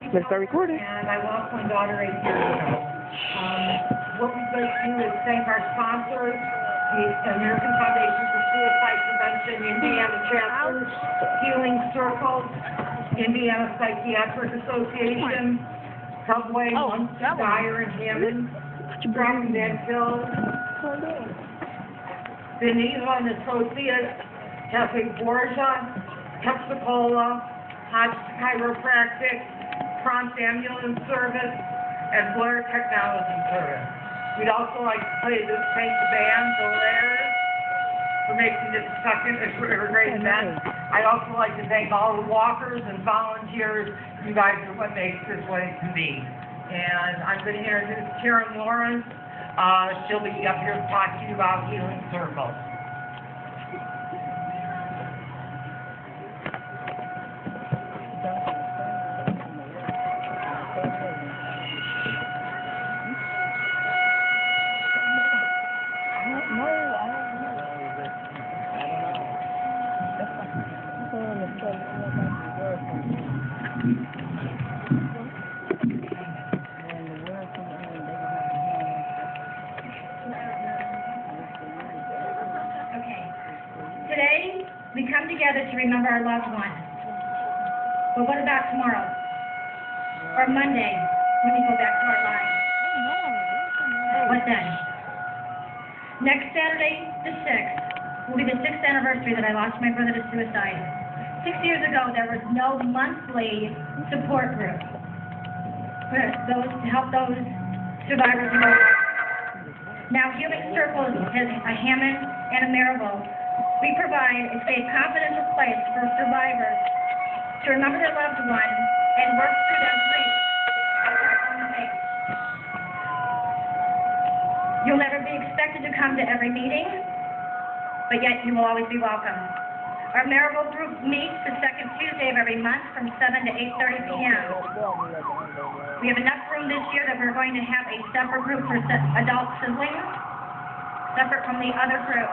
Let's start recording. And I lost my daughter 8 years ago. What we'd like to do is thank our sponsors, the American Foundation for Suicide Prevention, Indiana Chapters, Healing Circles, Indiana Psychiatric Association, Subway, Muncie, Dyer, and Hammond, Drum Van Hill, Benito and Associates, Cafe Borgia, Pepsi-Cola, Hodge Chiropractic, Prompt Ambulance Service, and Blair Technology Service. We'd also like to thank the band, the Lairs, for making this a great event. I'd also like to thank all the walkers and volunteers. You guys are what makes this what it can be. And I'm going to introduce Karen Lawrence. She'll be up here to talk to you about Healing Circles. Today, we come together to remember our loved ones. But what about tomorrow? Or Monday, when we go back to our lives? What then? Next Saturday, the 6th, will be the 6th anniversary that I lost my brother to suicide. 6 years ago, there was no monthly support group to help those survivors. Now, Healing Circles has a Hammond and a Maryville. We provide a safe, confidential place for survivors to remember their loved one and work through their grief at their own pace. You'll never be expected to come to every meeting, but yet you will always be welcome. Our Maryville group meets the second Tuesday of every month from 7 to 8:30 p.m. We have enough room this year that we're going to have a separate group for adult siblings, separate from the other group.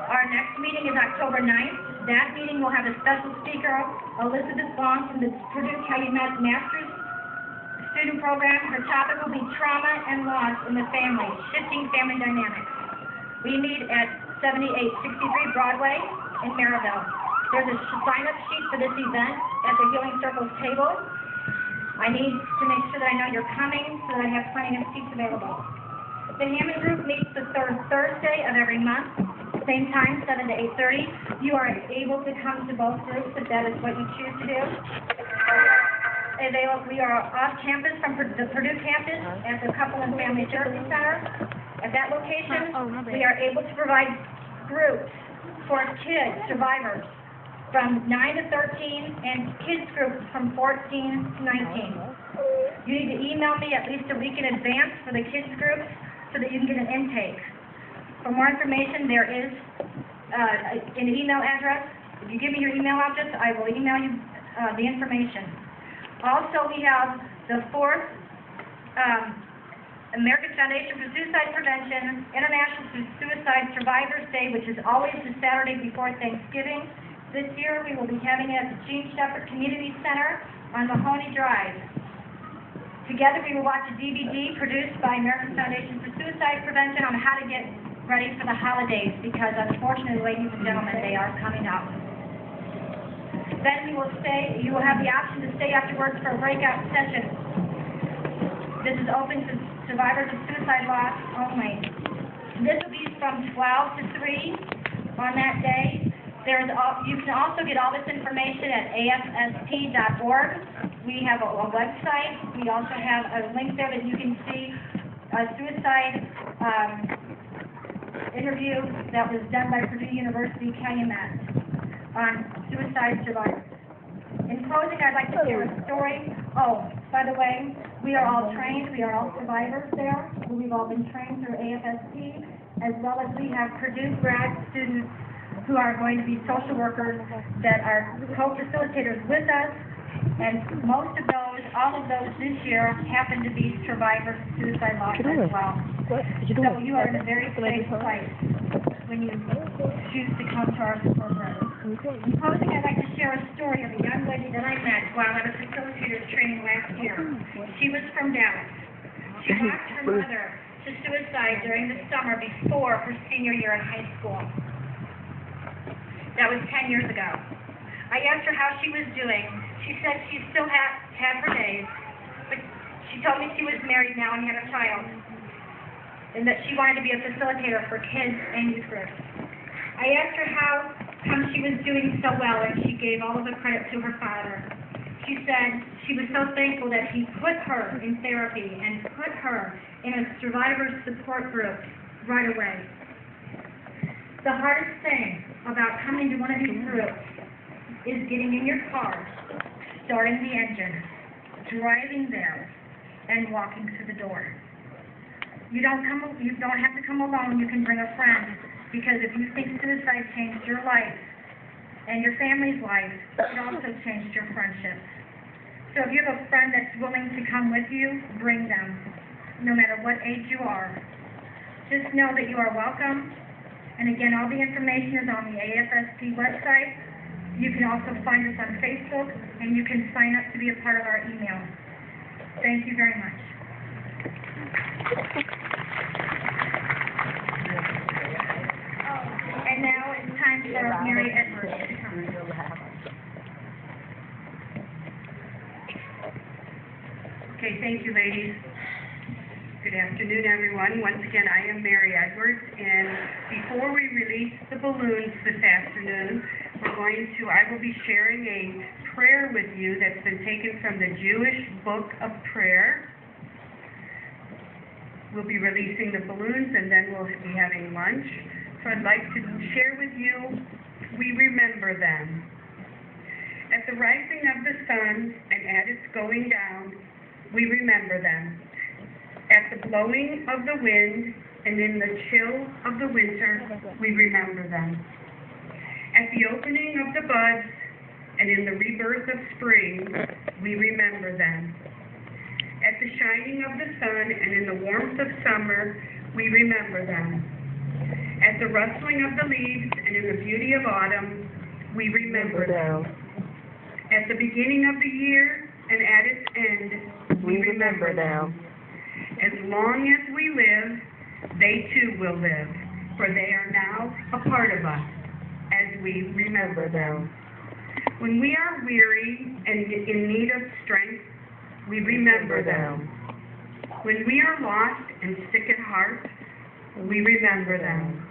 Our next meeting is October 9th. That meeting will have a special speaker, Elizabeth Long from the Purdue Calumet Master's Student Program. Her topic will be trauma and loss in the family, shifting family dynamics. We meet at 7863 Broadway in Maryville. There's a sign-up sheet for this event at the Healing Circles table. I need to make sure that I know you're coming so that I have plenty of seats available. The Hammond group meets the third Thursday of every month. Same time, 7 to 8:30. You are able to come to both groups if that is what you choose to do. We are off campus from the Purdue campus at the Couple and Family Therapy Center. At that location, we are able to provide groups for kids, survivors, from 9 to 13, and kids groups from 14 to 19. You need to email me at least a week in advance for the kids groups so that you can get an intake. For more information, there is an email address. If you give me your email address, I will email you the information. Also, we have the 4th American Foundation for Suicide Prevention International Suicide Survivors Day, which is always the Saturday before Thanksgiving. This year, we will be having it at the Gene Shepherd Community Center on Mahoney Drive. Together, we will watch a DVD produced by American Foundation for Suicide Prevention on how to get ready for the holidays, because unfortunately, ladies and gentlemen, they are coming up. Then you will have the option to stay afterwards for a breakout session. This is open to survivors of suicide loss only. This will be from 12 to 3 on that day. You can also get all this information at afsp.org. We have a website. We also have a link there that you can see a suicide interview that was done by Purdue University Calumet on suicide survivors. In closing, I'd like to share a story. Oh, by the way, we are all trained. We are all survivors there. We've all been trained through AFSP, as well as we have Purdue grad students who are going to be social workers that are co-facilitators with us. And most of those, all of those this year, happen to be survivors of suicide loss as well. So you are in a very safe place when you choose to come to our program. In closing, I'd like to share a story of a young lady that I met while I was facilitator training last year. She was from Dallas. She lost her mother to suicide during the summer before her senior year in high school. That was 10 years ago. I asked her how she was doing. She said she still had her days, but she told me she was married now and had a child, and that she wanted to be a facilitator for kids and youth groups. I asked her how come she was doing so well, and she gave all of the credit to her father. She said she was so thankful that he put her in therapy and put her in a survivor support group right away. The hardest thing about coming to one of these groups is getting in your car, starting the engine, driving there, and walking through the door. You don't have to come alone. You can bring a friend, because if you think suicide changed your life and your family's life, it also changed your friendships. So if you have a friend that's willing to come with you, bring them, no matter what age you are. Just know that you are welcome. And again, all the information is on the AFSP website. You can also find us on Facebook, and you can sign up to be a part of our email. Thank you very much. And now it's time for Mary Edwards to come. Okay, thank you, ladies. Good afternoon, everyone. Once again, I am Mary Edwards, and before we release the balloons this afternoon, I will be sharing a prayer with you that's been taken from the Jewish Book of Prayer. We'll be releasing the balloons, and then we'll be having lunch. So I'd like to share with you, we remember them. At the rising of the sun and at its going down, we remember them. At the blowing of the wind and in the chill of the winter, we remember them. At the opening of the buds and in the rebirth of spring, we remember them. At the shining of the sun and in the warmth of summer, we remember them. At the rustling of the leaves and in the beauty of autumn, we remember them. At the beginning of the year and at its end, we remember them. As long as we live, they too will live, for they are now a part of us, as we remember them. When we are weary and in need of strength, we remember them. When we are lost and sick at heart, we remember them.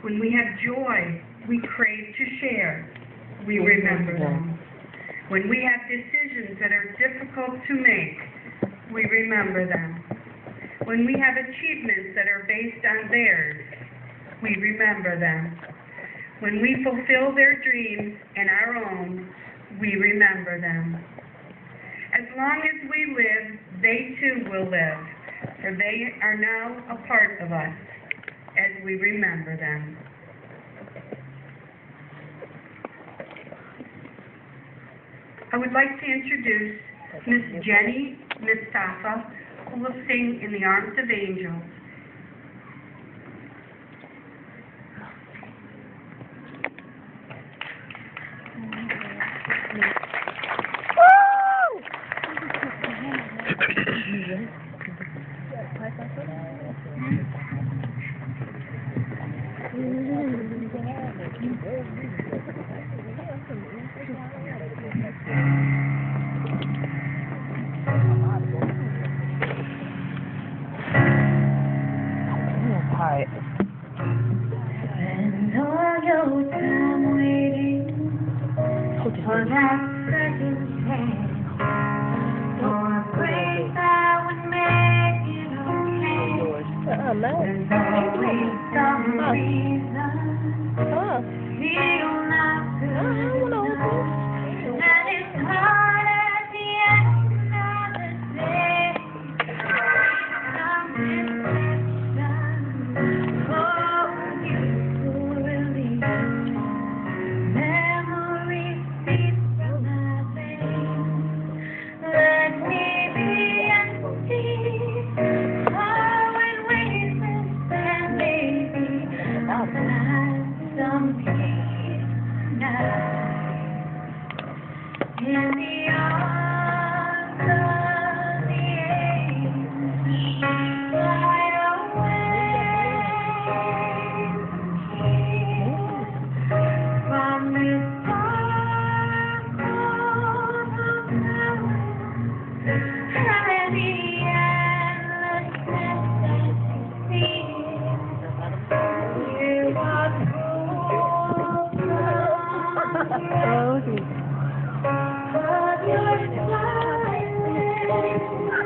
When we have joy we crave to share, we remember them. When we have decisions that are difficult to make, we remember them. When we have achievements that are based on theirs, we remember them. When we fulfill their dreams and our own, we remember them. As long as we live, they too will live, for they are now a part of us, as we remember them. I would like to introduce Miss Jenny Mustafa, who will sing In the Arms of Angels.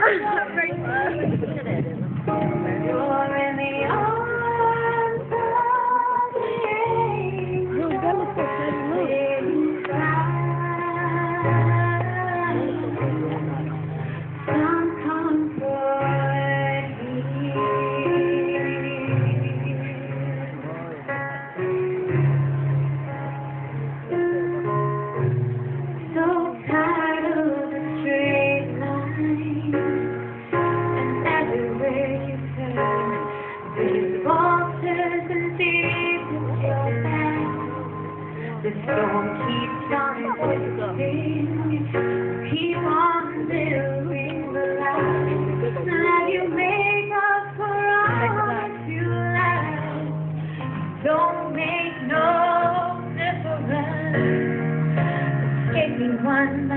You're in the arms of the angel. Some comfort so tired of the straight line, and everywhere you turn, there's vultures and thieves at your back. The storm keeps on twisting, keep on building the light that you make up for all that you lack. Don't make no difference. Escaping one by